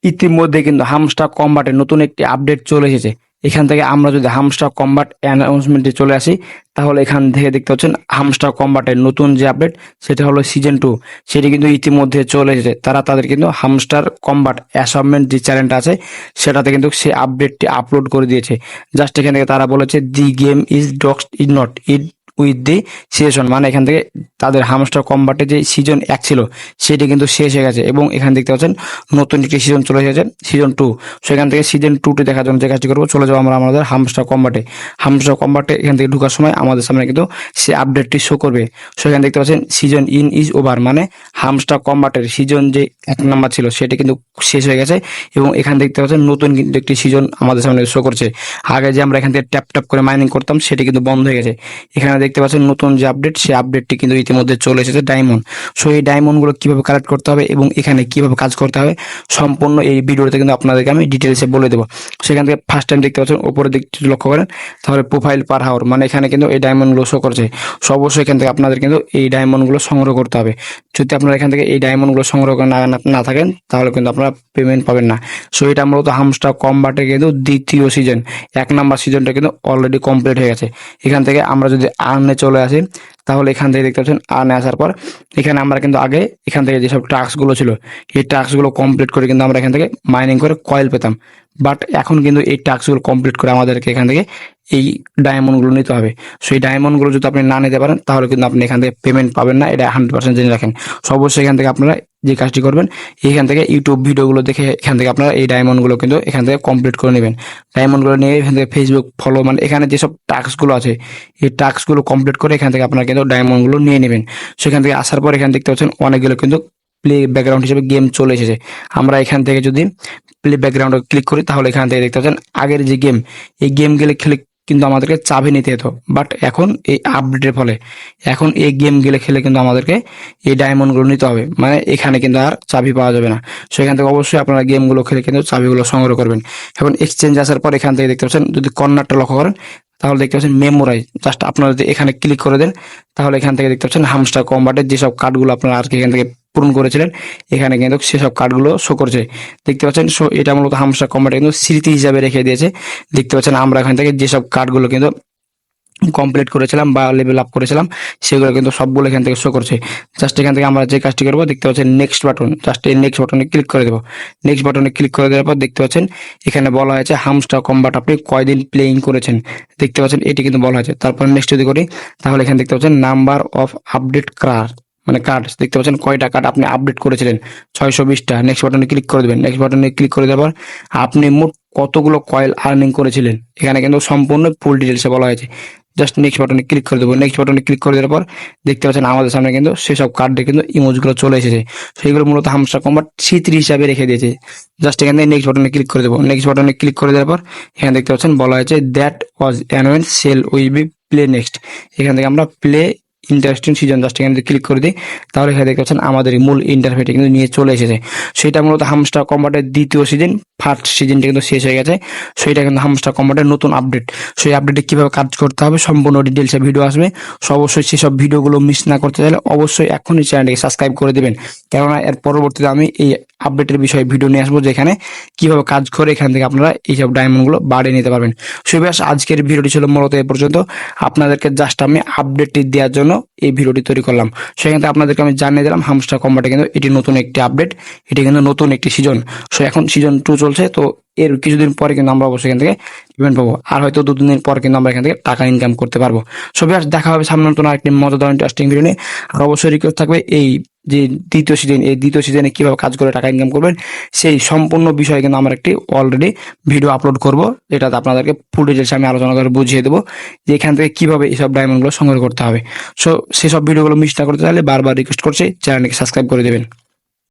ইতিমধ্যে কিন্তু হামস্টার কম্বাটের নতুন একটি আপডেট চলে এসেছে। এখান থেকে আমরা যদি হামস্টার কম্বাট অ্যানাউন্সমেন্টে চলে আসি, তাহলে এখান থেকে দেখতে পাচ্ছেন হামস্টার কম্বাটের নতুন যে আপডেট সেটা হলো সিজন 2। সেটি কিন্তু ইতিমধ্যে চলে এসেছে। তাদের কিন্তু হামস্টার কম্বাট অ্যাসাইনমেন্ট যে চ্যানেলটা আছে সেটাতে কিন্তু সে আপডেটটি আপলোড করে দিয়েছে। জাস্ট এখান থেকে তারা বলেছে the game is docs is not it with the season, মানে এখান থেকে তাদের হামস্টার কম্বাটে যে সিজন 1 ছিল সেটি কিন্তু শেষ হয়ে গেছে এবং এখানে দেখতে পাচ্ছেন নতুন একটি সিজন চলে এসেছে, সিজন 2। সেখান থেকে সিজন 2টি দেখার জন্য যে কাজটি করবো, চলে যাবো আমরা আমাদের হামস্টার কম্বাটে। এখান থেকে ঢোকার সময় আমাদের সামনে কিন্তু সে আপডেটটি শো করবে। সেখানে দেখতে পাচ্ছেন সিজন ইন ইজ ওভার, মানে হামস্টার কম্বাটের সিজন যে 1 নাম্বার ছিল সেটি কিন্তু শেষ হয়ে গেছে এবং এখানে দেখতে পাচ্ছেন নতুন কিন্তু একটি সিজন আমাদের সামনে শো করছে। আগে যে আমরা এখান থেকে ট্যাপ ট্যাপ করে মাইনিং করতাম সেটি কিন্তু বন্ধ হয়ে গেছে। এখানে দেখতে পাচ্ছেন নতুন যে আপডেট, সেই আপডেটটি কিন্তু ইতিমধ্যে চলে এসেছে, ডায়মন্ড। সো এই ডায়মন্ডগুলো কিভাবে কালেক্ট করতে হবে এবং এখানে কিভাবে কাজ করতে হবে সম্পূর্ণ এই ভিডিওতে কিন্তু আপনাদেরকে আমি ডিটেলসে বলে দেবো। সেখান থেকে ফার্স্ট টাইম দেখতে পাচ্ছেন উপরের দিকটি লক্ষ্য করেন, তাহলে প্রোফাইল পার হাওয়ার, মানে এখানে কিন্তু এই ডায়মন্ডগুলো শো করছে। সো অবশ্যই এখান থেকে আপনাদের কিন্তু এই ডায়মন্ডগুলো সংগ্রহ করতে হবে। যদি আপনারা এখান থেকে এই ডায়মন্ডগুলো সংগ্রহ করে না থাকেন তাহলে কিন্তু আপনারা পেমেন্ট পাবেন না। সো এটা মূলত হামস্টার কম্বাটে কিন্তু দ্বিতীয় সিজন, 1 নাম্বার সিজনটা কিন্তু অলরেডি কমপ্লিট হয়ে গেছে। এখান থেকে আমরা যদি আর্নে চলে আসি, তাহলে এখান থেকে দেখতে পাচ্ছেন আর্নে আসার পর এখানে আমরা কিন্তু আগে এখান থেকে যেসব টাস্কগুলো ছিল এই টাস্কগুলো কমপ্লিট করে কিন্তু আমরা এখান থেকে মাইনিং করে কয়েল পেতাম। বাট এখন কিন্তু এই টাস্কগুলো কমপ্লিট করে আমাদেরকে এখান থেকে এই ডায়মন্ডগুলো নিতে হবে। সো এই ডায়মন্ডগুলো যদি আপনি না নিতে পারেন তাহলে কিন্তু আপনি এখান থেকে পেমেন্ট পাবেন না, এটা 100% জেনে রাখেন। সো অবশ্যই এখান থেকে আপনারা যে কাজটি করবেন, এখান থেকে ইউটিউব ভিডিওগুলো দেখে এখান থেকে আপনারা এই ডায়মন্ডগুলো কিন্তু এখান থেকে কমপ্লিট করে নেবেন। ডায়মন্ডগুলো নিয়ে এখান থেকে ফেসবুক ফলো, মানে এখানে যেসব টাস্কগুলো আছে এই টাস্কগুলো কমপ্লিট করে এখান থেকে আপনারা কিন্তু ডায়মন্ডগুলো নিয়ে নেবেন। সেখান থেকে আসার পর এখানে দেখতে পাচ্ছেন অনেকগুলো কিন্তু প্লে ব্যাকগ্রাউন্ড হিসেবে গেম চলে এসেছে। আমরা এখান থেকে যদি প্লে ব্যাকগ্রাউন্ডে ক্লিক করি তাহলে এখান থেকে দেখতে পাচ্ছেন আগের যে গেম, এই গেমগুলো খেলে কিন্তু আমাদেরকে চাবি নিতে হতো। বাট এখন এই আপডেটের ফলে এখন এই গেমগুলো খেলে কিন্তু আমাদেরকে এই ডায়মন্ডগুলো নিতে হবে, মানে এখানে কিন্তু আর চাবি পাওয়া যাবে না। সো এখান থেকে অবশ্যই আপনারা গেমগুলো খেলে কিন্তু চাবিগুলো সংগ্রহ করবেন। এখন এক্সচেঞ্জ আসার পর এখান থেকে দেখতে পাচ্ছেন যদি কর্নারটা লক্ষ্য করেন তাহলে দেখতে পাচ্ছেন মেমোরাইজ। জাস্ট আপনারা যদি এখানে ক্লিক করে দেন তাহলে এখান থেকে দেখতে পাচ্ছেন হামস্টার কম্বাটের যেসব কার্ডগুলো আপনারা আজকে এখান থেকে পূরণ করেছিলেন এখানে কিন্তু সেসব কার্ডগুলো শো করছে, দেখতে পাচ্ছেন। সো এটা মূলত হামস্টার কম্বাটে কিন্তু স্মৃতি হিসাবে রেখে দিয়েছে। দেখতে পাচ্ছেন আমরা এখান থেকে যেসব কার্ডগুলো কিন্তু কমপ্লিট করেছিলাম বা লেভেল আপ করেছিলাম সেগুলো কিন্তু সবগুলো এখান থেকে শো করছে। জাস্ট এখান থেকে আমরা যে কাজটি করবো, দেখতে পাচ্ছেন নেক্সট বাটন, জাস্ট এই নেক্সট বাটনে ক্লিক করে দেবো। নেক্সট বাটনে ক্লিক করে দেওয়ার পর দেখতে পাচ্ছেন এখানে বলা হয়েছে হামস্টার কম্বাট আপনি কয়দিন প্লেইং করেছেন, দেখতে পাচ্ছেন এটি কিন্তু বলা হয়েছে। তারপর নেক্সট যদি করি তাহলে এখানে দেখতে পাচ্ছেন নাম্বার অফ আপডেট কার্ড, মানে কার্ড, দেখতে পাচ্ছেন কয়টা কার্ড আপনি আপডেট করেছিলেন, 620টা। নেক্সট বাটনে ক্লিক করে দেবেন। নেক্সট বাটনে ক্লিক করে দেওয়ার পর আপনি মোট কতগুলো কয়েল আর্নিং করেছিলেন এখানে কিন্তু সম্পূর্ণ ফুল ডিটেলসে বলা হয়েছে। জাস্ট নেক্সট বাটনে ক্লিক করে দেবো। নেক্সট বাটনে ক্লিক করে দেওয়ার পর দেখতে পাচ্ছেন আমাদের সামনে কিন্তু সেসব কার্ডে কিন্তু ইমোজগুলো চলে এসেছে। সেইগুলো মূলত হামস্টার কম্বাট স্মৃতি হিসাবে রেখে দিয়েছে। জাস্ট এখান থেকে নেক্সট বাটনে ক্লিক করে দেবো। নেক্সট বাটনে ক্লিক করে দেওয়ার পর এখানে দেখতে পাচ্ছেন বলা হয়েছে that was annual sale will be play next. এখান থেকে আমরা প্লে ইন্টারেস্টিং সিজন জাস্ট এখানে ক্লিক করে দিই তাহলে এখানে দেখতে পাচ্ছেন আমাদের মূল ইন্টারফেসে কিন্তু নিয়ে চলে এসেছে। সেটা মূলত হামস্টার কম্বাটের দ্বিতীয় সিজন, ফার্স্ট সিজনটা কিন্তু শেষ হয়ে গেছে। সেটা কিন্তু হামস্টার কম্বাটের নতুন আপডেট। সেই আপডেটে কিভাবে কাজ করতে হবে সম্পূর্ণ ডিটেলসে ভিডিও আসবে। সো অবশ্যই সেসব ভিডিওগুলো মিস না করতে চাইলে অবশ্যই এখনই চ্যানেলটিকে সাবস্ক্রাইব করে দেবেন, কেননা এর পরবর্তীতে আমি এই আপডেটের বিষয়ে ভিডিও নিয়ে আসবো যেখানে কিভাবে কাজ করে এখান থেকে আপনারা এইসব ডায়মন্ডগুলো বাড়িয়ে নিতে পারবেন। সো ব্যাস আজকের ভিডিওটি ছিল মূলত এ পর্যন্ত। আপনাদেরকে জাস্ট আমি আপডেটটি দেওয়ার জন্য এই ভিডিওটি তৈরি করলাম। সেখান থেকে আপনাদেরকে আমি জানিয়ে দিলাম হামস্টার কম্বাটে কিন্তু এটি নতুন একটি আপডেট, এটি কিন্তু নতুন একটি সিজন। সো এখন সিজন 2 চলছে, তো এর কিছুদিন পরে কিন্তু আমরা অবশ্যই এখান থেকে পেমেন্ট পাবো, আর হয়তো 2-3 দিন পর কিন্তু আমরা এখান থেকে টাকা ইনকাম করতে পারবো। সো ব্যাস দেখা হবে সামনে নতুন আরেকটি মজাদার ইন্টারেস্টিং ভিডিও নিয়ে। আর অবশ্যই রিকোয়েস্ট থাকবে এই যে দ্বিতীয় সিজন, এই দ্বিতীয় সিজনে কিভাবে কাজ করে টাকা ইনকাম করবেন সেই সম্পূর্ণ বিষয়ে কিন্তু আমরা একটি অলরেডি ভিডিও আপলোড করব, যেটাতে আপনাদেরকে ফুল ডিটেলস আমি আলোচনা করে বুঝিয়ে দেবো যে এখান থেকে কিভাবে এইসব ডায়মন্ডগুলো সংগ্রহ করতে হবে। সো সেসব ভিডিওগুলো মিস না করতে চাইলে বারবার রিকোয়েস্ট করছি চ্যানেলটিকে সাবস্ক্রাইব করে দেবেন।